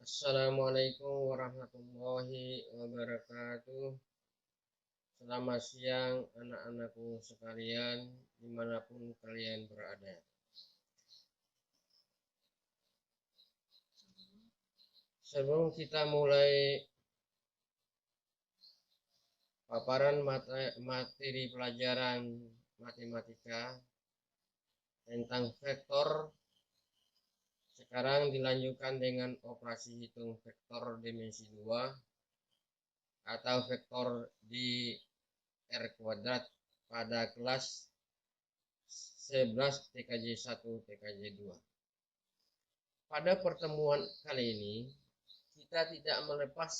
Assalamualaikum warahmatullahi wabarakatuh. Selamat siang anak-anakku sekalian dimanapun kalian berada. Sebelum kita mulai paparan materi pelajaran matematika tentang vektor, sekarang dilanjutkan dengan operasi hitung vektor dimensi 2 atau vektor di R kuadrat pada kelas 11 TKJ 1 TKJ 2. Pada pertemuan kali ini kita tidak melepas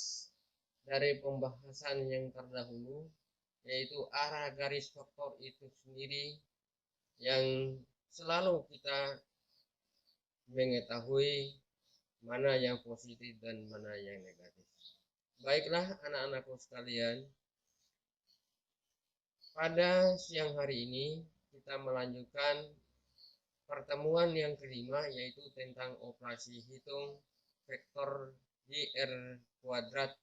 dari pembahasan yang terdahulu, yaitu arah garis vektor itu sendiri yang selalu kita mengetahui mana yang positif dan mana yang negatif. Baiklah anak-anakku sekalian, pada siang hari ini kita melanjutkan pertemuan yang kelima, yaitu tentang operasi hitung vektor di R kuadrat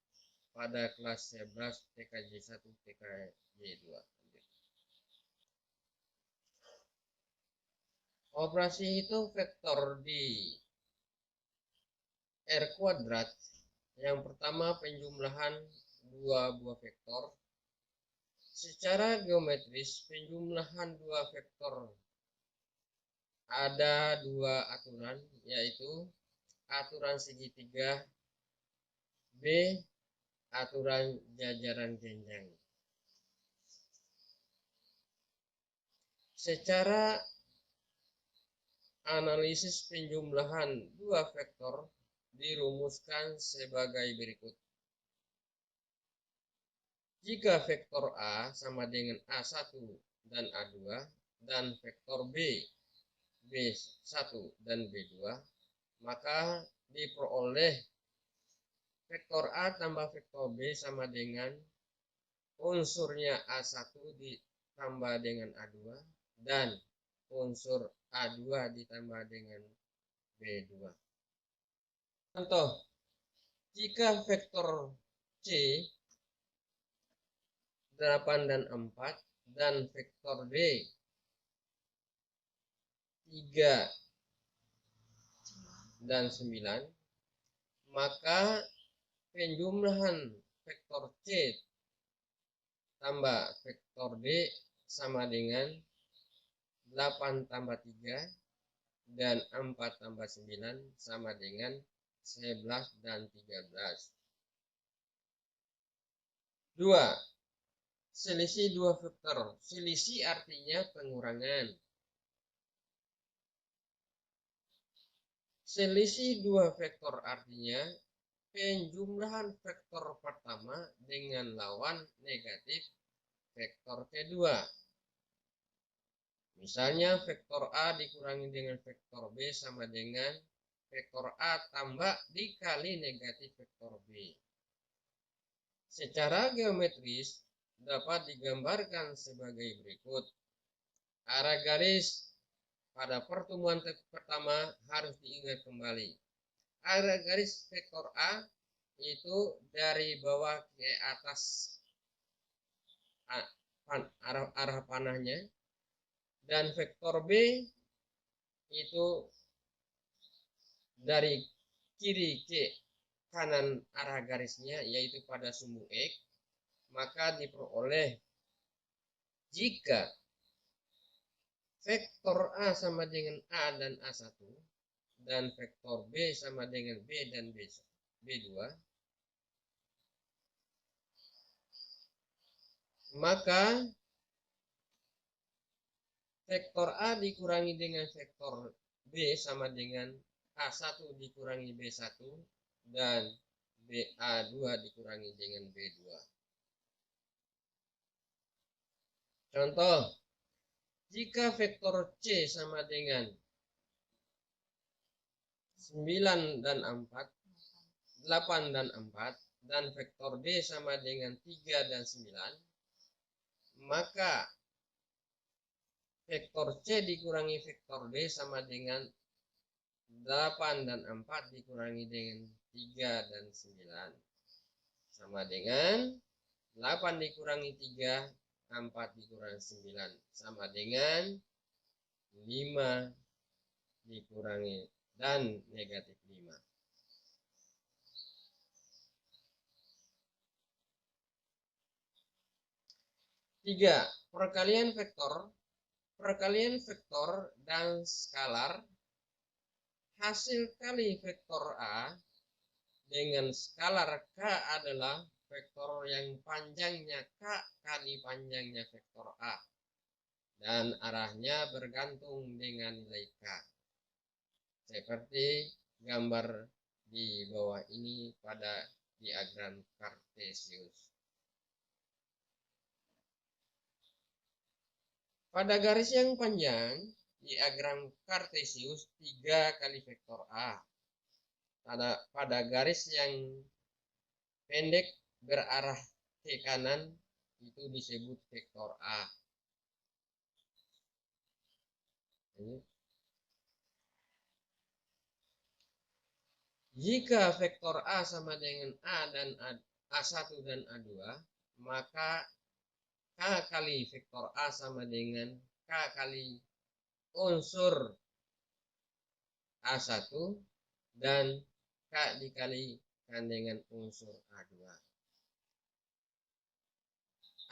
pada kelas 11 TKJ 1 TKJ 2. Operasi hitung vektor di R kuadrat, yang pertama penjumlahan dua buah vektor. Secara geometris, penjumlahan dua vektor ada dua aturan, yaitu aturan segitiga B, aturan jajaran jenjang. Secara analisis penjumlahan dua vektor dirumuskan sebagai berikut. Jika vektor A sama dengan A1 dan A2 dan vektor B, B1 dan B2, maka diperoleh vektor A tambah vektor B sama dengan unsurnya A1 ditambah dengan A2 dan unsur A2 ditambah dengan B2. Contoh, jika vektor C 8 dan 4 dan vektor D 3 dan 9, maka penjumlahan vektor C tambah vektor D sama dengan 8 tambah 3 dan 4 tambah 9 sama dengan 11 dan 13. 2. Selisih dua vektor. Selisih artinya pengurangan. Selisih dua vektor artinya penjumlahan vektor pertama dengan lawan negatif vektor kedua. Misalnya vektor A dikurangi dengan vektor B sama dengan vektor A tambah dikali negatif vektor B. Secara geometris dapat digambarkan sebagai berikut. Arah garis pada pertemuan pertama harus diingat kembali. Arah garis vektor A itu dari bawah ke atas arah panahnya, dan vektor B itu dari kiri ke kanan arah garisnya, yaitu pada sumbu X. Maka diperoleh jika vektor A sama dengan A dan A1 dan vektor B sama dengan B dan B2, maka vektor A dikurangi dengan vektor B sama dengan A1 dikurangi B1 dan A2 dikurangi dengan B2. Contoh, jika vektor C sama dengan 9 dan 4, 8 dan 4, dan vektor D sama dengan 3 dan 9, maka vektor C dikurangi vektor D sama dengan 8 dan 4 dikurangi dengan 3 dan 9 sama dengan 8 dikurangi 3, 4 dikurangi 9 sama dengan 5 dikurangi dan negatif 5. 3. Perkalian vektor dan skalar. Hasil kali vektor A dengan skalar K adalah vektor yang panjangnya K kali panjangnya vektor A. Dan arahnya bergantung dengan nilai K. Seperti gambar di bawah ini pada diagram Kartesius. Pada garis yang panjang, diagram Kartesius 3 kali vektor A. Pada garis yang pendek berarah ke kanan, itu disebut vektor A. Jika vektor A sama dengan A1 dan A2, maka K kali vektor A sama dengan K kali unsur A1 dan K dikalikan dengan unsur A2.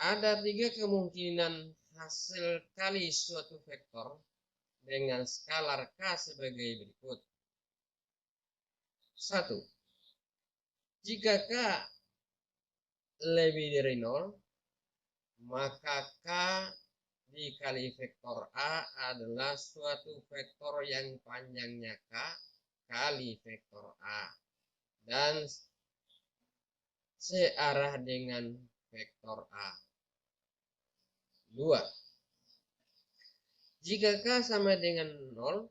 Ada 3 kemungkinan hasil kali suatu vektor dengan skalar K sebagai berikut. 1. Jika K lebih dari 0, maka K dikali vektor A adalah suatu vektor yang panjangnya K kali vektor A dan searah dengan vektor A. 2. Jika K sama dengan 0,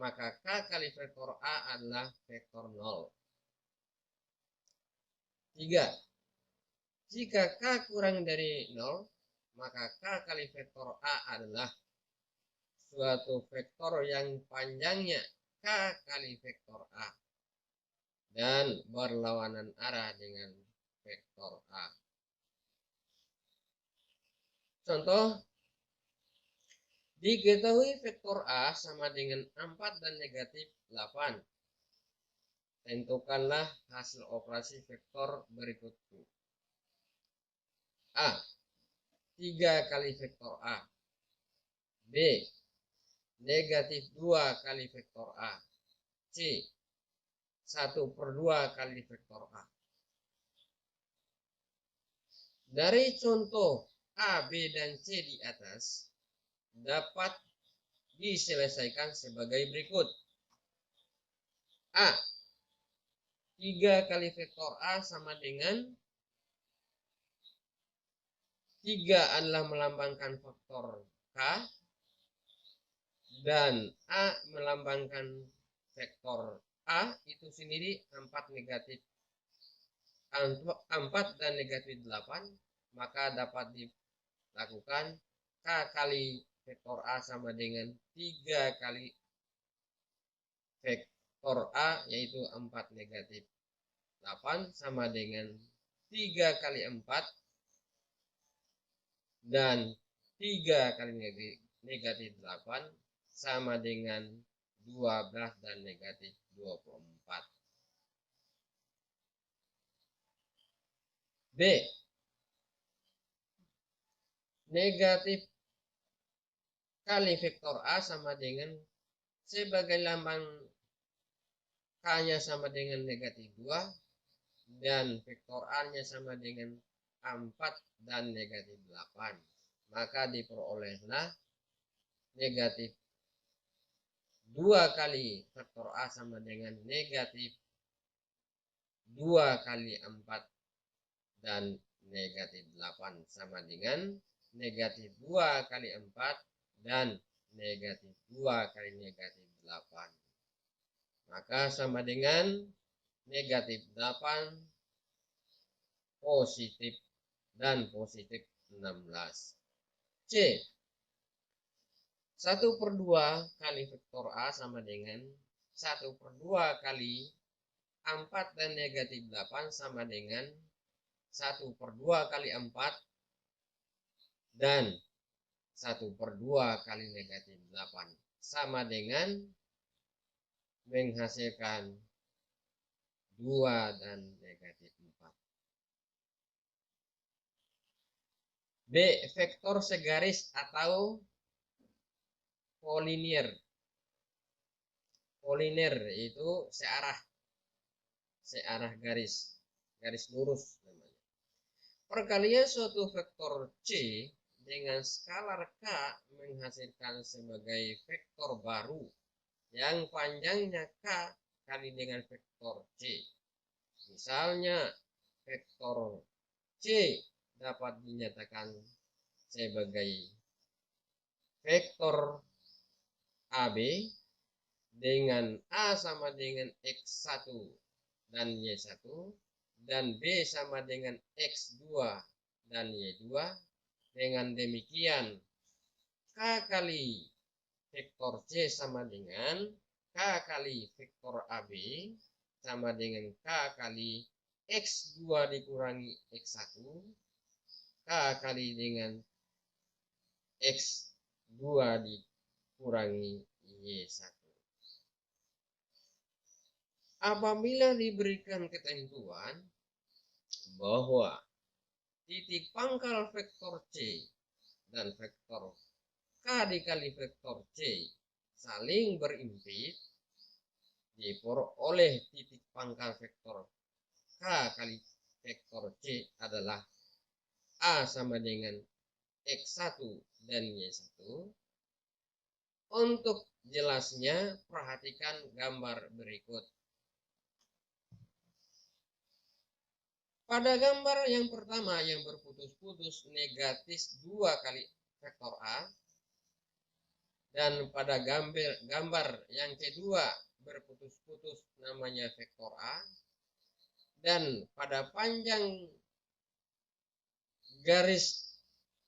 maka K kali vektor A adalah vektor 0. 3. Jika K kurang dari 0, maka K kali vektor A adalah suatu vektor yang panjangnya K kali vektor A dan berlawanan arah dengan vektor A. Contoh, diketahui vektor A sama dengan 4 dan negatif 8. Tentukanlah hasil operasi vektor berikutnya. A. 3 kali vektor A. B. Negatif 2 kali vektor A. C. 1/2 kali vektor A. Dari contoh A, B, dan C di atas dapat diselesaikan sebagai berikut. A. 3 kali vektor A sama dengan 3 adalah melambangkan faktor K dan A melambangkan vektor A itu sendiri 4 dan negatif 8, maka dapat dilakukan K kali vektor A sama dengan 3 kali vektor A, yaitu 4 negatif 8 sama dengan 3 kali 4 dan 3 kali negatif 8 sama dengan 12 dan negatif 24. B. Negatif kali vektor A sama dengan sebagai lambang K-nya sama dengan negatif 2 dan vektor A-nya sama dengan 4 dan negatif 8. Maka diperolehlah negatif 2 kali vektor A sama dengan negatif 2 kali 4 dan negatif 8 sama dengan negatif 2 kali 4 dan negatif 2 kali negatif 8. Maka sama dengan negatif 8 positif dan positif 16. C. 1/2 kali vektor A sama dengan 1/2 kali 4 dan negatif 8 sama dengan 1/2 kali 4 dan 1/2 kali negatif 8 sama dengan menghasilkan 2 dan negatif 4. B. Vektor segaris atau koliner. Koliner itu searah garis lurus namanya. Perkalian suatu vektor C dengan skalar K menghasilkan sebagai vektor baru yang panjangnya K kali dengan vektor C. Misalnya vektor C dapat dinyatakan sebagai vektor AB dengan A sama dengan X1 dan Y1 dan B sama dengan X2 dan Y2. Dengan demikian K kali vektor C sama dengan K kali vektor AB sama dengan K kali X2 dikurangi X1 K kali dengan X2 dikurangi Y1. Apabila diberikan ketentuan bahwa titik pangkal vektor C dan vektor K dikali vektor C saling berimpit, diperoleh titik pangkal vektor K kali vektor C adalah A sama dengan X1 dan Y1. Untuk jelasnya, perhatikan gambar berikut. Pada gambar yang pertama yang berputus-putus negatif 2 kali vektor A, dan pada gambar yang kedua berputus-putus namanya vektor A, dan pada panjang garis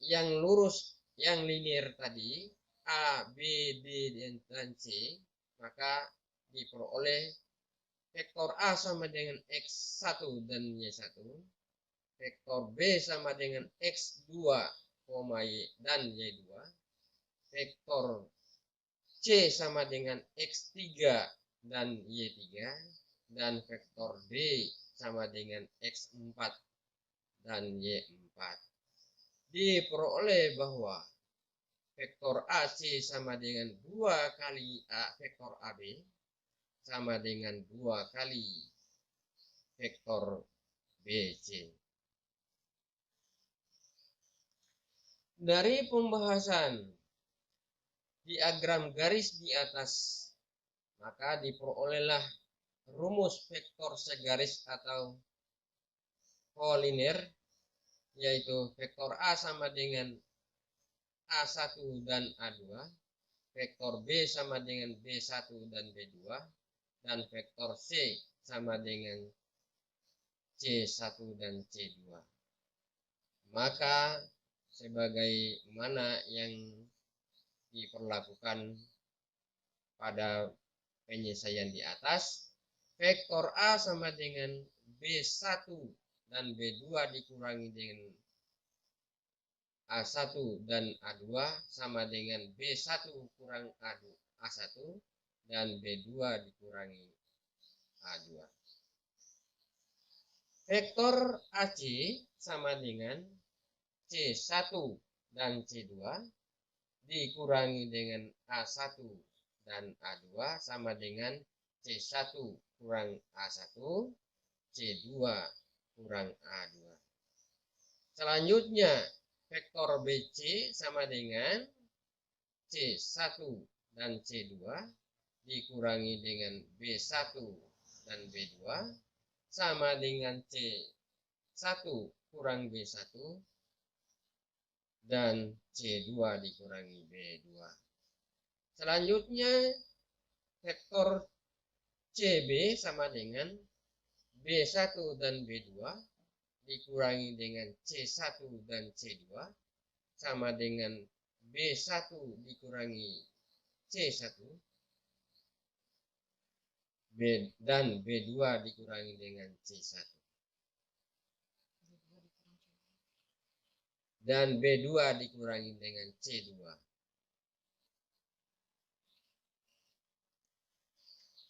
yang lurus yang linear tadi A, B, D, dan C, maka diperoleh vektor A sama dengan X1 dan Y1, vektor B sama dengan X2, Y dan Y2, vektor C sama dengan X3 dan Y3, dan vektor D sama dengan X4 dan Y4. Diperoleh bahwa vektor AC sama dengan 2 kali vektor AB sama dengan 2 kali vektor BC. Dari pembahasan diagram garis di atas, maka diperolehlah rumus vektor segaris atau koliner, yaitu vektor A sama dengan A1 dan A2, vektor B sama dengan B1 dan B2, dan vektor C sama dengan C1 dan C2. Maka sebagaimana yang diperlakukan pada penyelesaian di atas, vektor A sama dengan B1 dan B2 dikurangi dengan A1 dan A2 sama dengan B1 kurang A1 dan B2 dikurangi A2. Vektor AC sama dengan C1 dan C2 dikurangi dengan A1 dan A2 sama dengan C1 kurang A1, C2 kurang A2. Selanjutnya, vektor BC sama dengan C1 dan C2 dikurangi dengan B1 dan B2 sama dengan C1 kurang B1 dan C2 dikurangi B2. Selanjutnya, vektor CB sama dengan B1 dan B2 dikurangi dengan C1 dan C2 sama dengan B1 dikurangi C1 dan B2 dikurangi dengan C1. Dan B2 dikurangi dengan C2.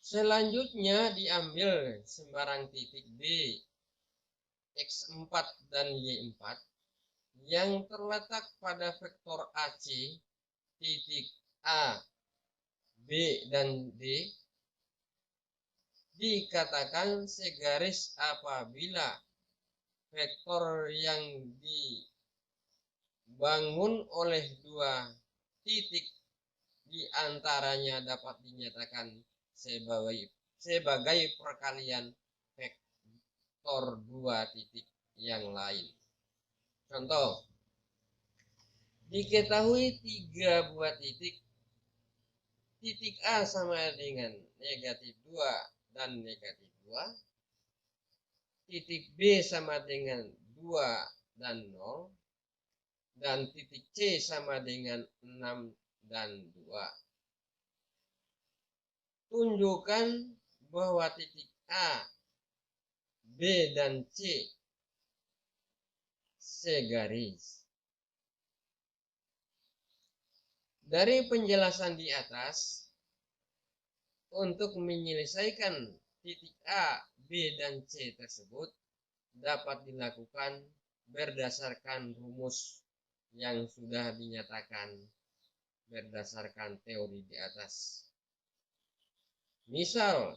Selanjutnya diambil sembarang titik B, X4 dan Y4 yang terletak pada vektor AC, titik A, B, dan D, dikatakan segaris apabila vektor yang dibangun oleh dua titik di antaranya dapat dinyatakan sebagai perkalian vektor dua titik yang lain. Contoh, diketahui tiga buah titik A sama dengan negatif 2 dan negatif 2, titik B sama dengan 2 dan 0, dan titik C sama dengan 6 dan 2. Tunjukkan bahwa titik A, B, dan C segaris. Dari penjelasan di atas, untuk menyelesaikan titik A, B, dan C tersebut dapat dilakukan berdasarkan rumus yang sudah dinyatakan berdasarkan teori di atas. Misal,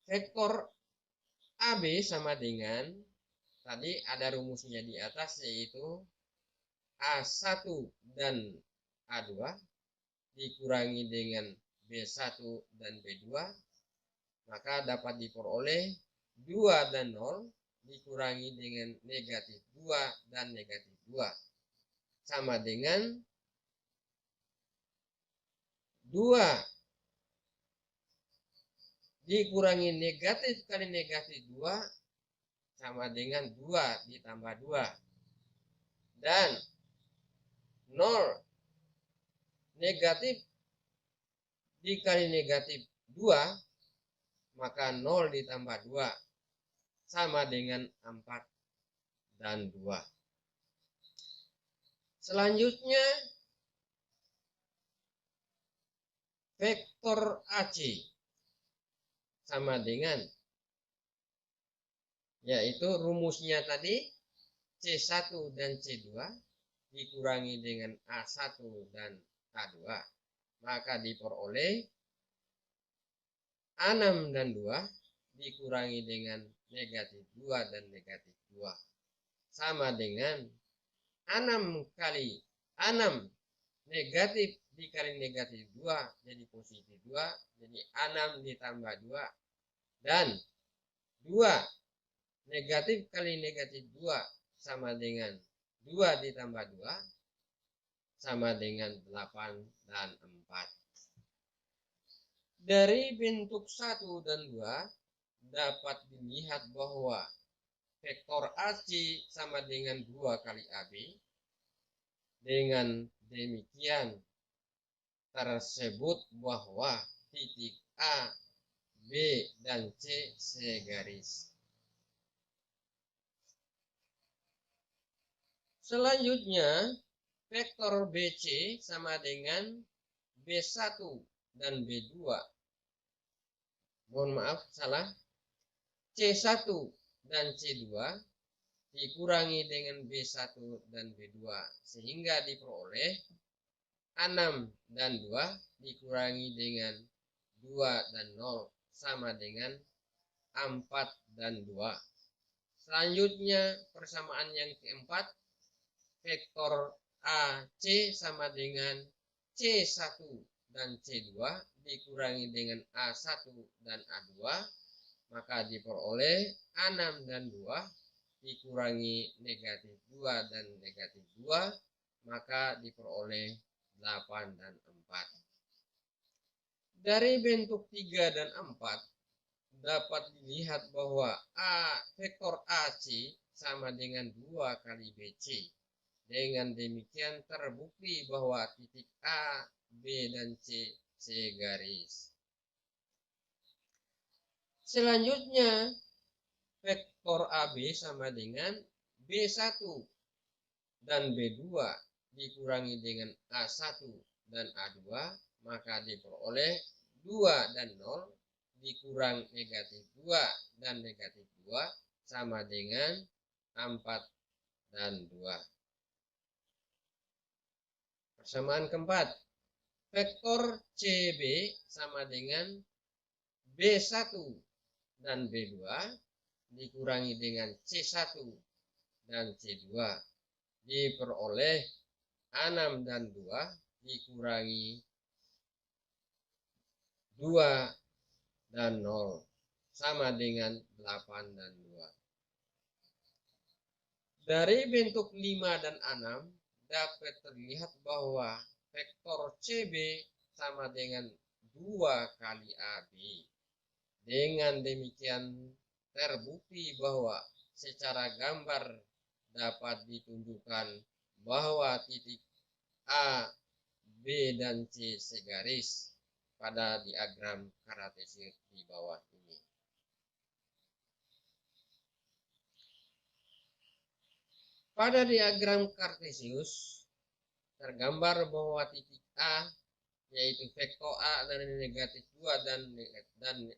vektor AB sama dengan, tadi ada rumusnya di atas, yaitu A1 dan A2 dikurangi dengan B1 dan B2, maka dapat diperoleh 2 dan 0 dikurangi dengan negatif 2 dan negatif 2 sama dengan 2 dikurangi negatif kali negatif 2 sama dengan 2 ditambah 2, dan 0 negatif dikali negatif 2 maka 0 ditambah 2 sama dengan 4 dan 2. Selanjutnya vektor AC sama dengan, yaitu rumusnya tadi C1 dan C2 dikurangi dengan A1 dan A2, maka diperoleh A6 dan 2 dikurangi dengan negatif 2 dan negatif 2 sama dengan A6 kali A6 negatif dikali negatif 2 jadi positif 2, jadi A6 ditambah 2, dan 2 negatif kali negatif 2 sama dengan 2 ditambah 2 sama dengan 8 dan 4. Dari bentuk 1 dan 2 dapat dilihat bahwa vektor AC sama dengan 2 kali AB. Dengan demikian tersebut bahwa titik A, B, dan C segaris. Selanjutnya, vektor BC sama dengan B1 dan B2. Mohon maaf, salah. C1 dan C2 dikurangi dengan B1 dan B2 sehingga diperoleh A6 dan 2 dikurangi dengan 2 dan 0 sama dengan 4 dan 2. Selanjutnya persamaan yang keempat, vektor AC sama dengan C1 dan C2 dikurangi dengan A1 dan A2, maka diperoleh A6 dan 2 dikurangi negatif 2 dan negatif 2, maka diperoleh 8 dan 4. Dari bentuk 3 dan 4 dapat dilihat bahwa vektor AC sama dengan 2 kali BC. Dengan demikian terbukti bahwa titik A, B, dan C segaris. Selanjutnya vektor AB sama dengan B1 dan B2 dikurangi dengan A1 dan A2, maka diperoleh 2 dan 0 dikurang negatif 2 dan negatif 2 sama dengan 4 dan 2. Persamaan keempat, vektor CB sama dengan B1 dan B2 dikurangi dengan C1 dan C2 diperoleh 6 dan 2 dikurangi 2 dan 0 sama dengan 8 dan 2. Dari bentuk 5 dan 6 dapat terlihat bahwa vektor CB sama dengan 2 kali AB. Dengan demikian terbukti bahwa secara gambar dapat ditunjukkan bahwa titik A, B, dan C segaris pada diagram Kartesius di bawah ini. Pada diagram Kartesius tergambar bahwa titik A yaitu vektor A dari negatif 2 dan negatif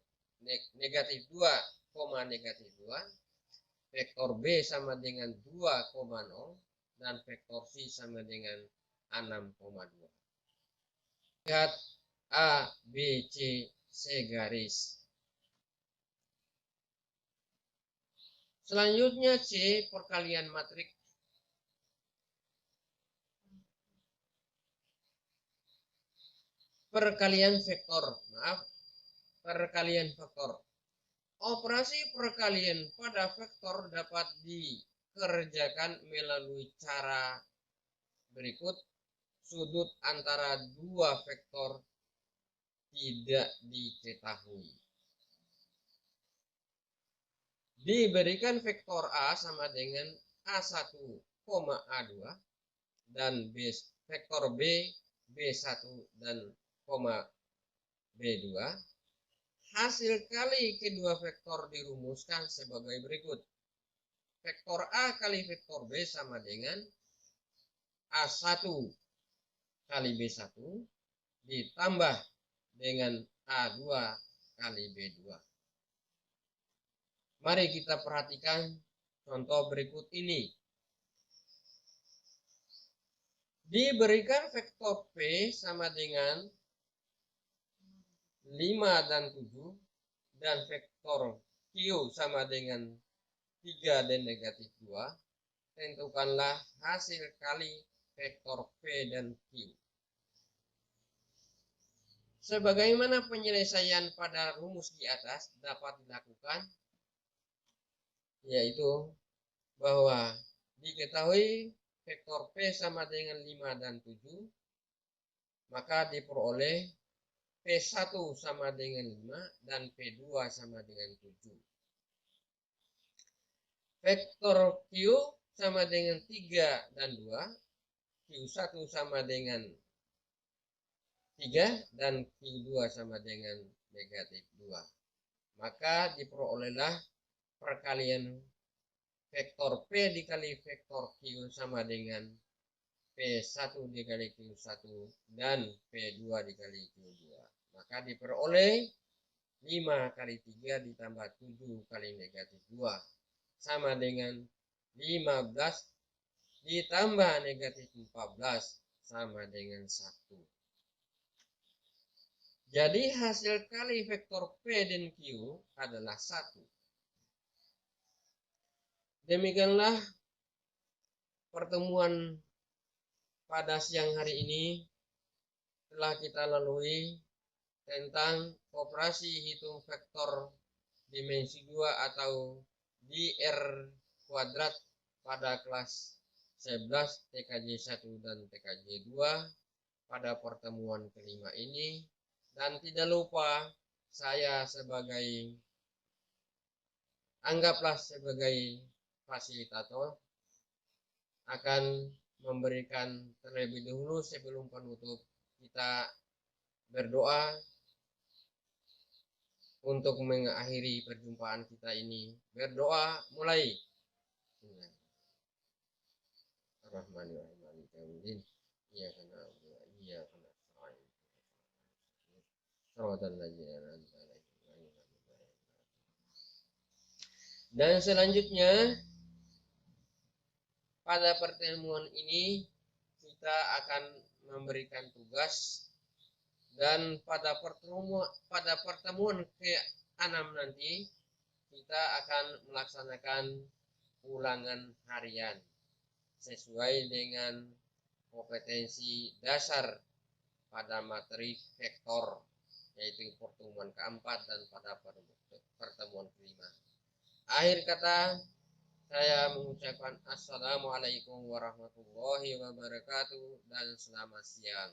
2, negatif 2, vektor B sama dengan 2,0 dan vektor C sama dengan 6,2. Lihat A, B, C segaris. Selanjutnya C perkalian matriks. Perkalian vektor. Operasi perkalian pada vektor dapat dikerjakan melalui cara berikut. Sudut antara dua vektor tidak diketahui. Diberikan vektor A sama dengan A1, A2 dan vektor B, B1 dan B2. Hasil kali kedua vektor dirumuskan sebagai berikut. Vektor A kali vektor B sama dengan A1 kali B1 ditambah dengan A2 kali B2. Mari kita perhatikan contoh berikut ini. Diberikan vektor P sama dengan 5 dan 7 dan vektor Q sama dengan 3 dan negatif 2. Tentukanlah hasil kali vektor P dan Q. Sebagaimana penyelesaian pada rumus di atas dapat dilakukan, yaitu bahwa diketahui vektor P sama dengan 5 dan 7, maka diperoleh P1 sama dengan 5 dan P2 sama dengan 7. Vektor Q sama dengan 3 dan 2, Q1 sama dengan 3 dan Q2 sama dengan negatif 2. Maka diperolehlah perkalian vektor P dikali vektor Q sama dengan P1 dikali Q1 dan P2 dikali Q2. Maka diperoleh 5 kali 3 ditambah 7 kali negatif 2 sama dengan 15 ditambah negatif 14 sama dengan 1. Jadi hasil kali vektor P dan Q adalah 1. Demikianlah pertemuan pada siang hari ini telah kita lalui tentang operasi hitung vektor dimensi 2 atau DR kuadrat pada kelas 11 TKJ 1 dan TKJ 2 pada pertemuan kelima ini. Dan tidak lupa saya anggaplah sebagai fasilitator akan memberikan terlebih dahulu sebelum penutup kita berdoa untuk mengakhiri perjumpaan kita ini, berdoa mulai. Bismillahirrahmanirrahim. Maliki yaumiddin. Iyyaka na'budu wa iyyaka nasta'in. Shiratal ladzina an'amta 'alaihim ghairil maghdubi 'alaihim. Dan selanjutnya pada pertemuan ini kita akan memberikan tugas, dan pada pertemuan ke-6 nanti kita akan melaksanakan ulangan harian sesuai dengan kompetensi dasar pada materi vektor, yaitu pertemuan keempat dan pada pertemuan kelima. Akhir kata, saya mengucapkan assalamualaikum warahmatullahi wabarakatuh dan selamat siang.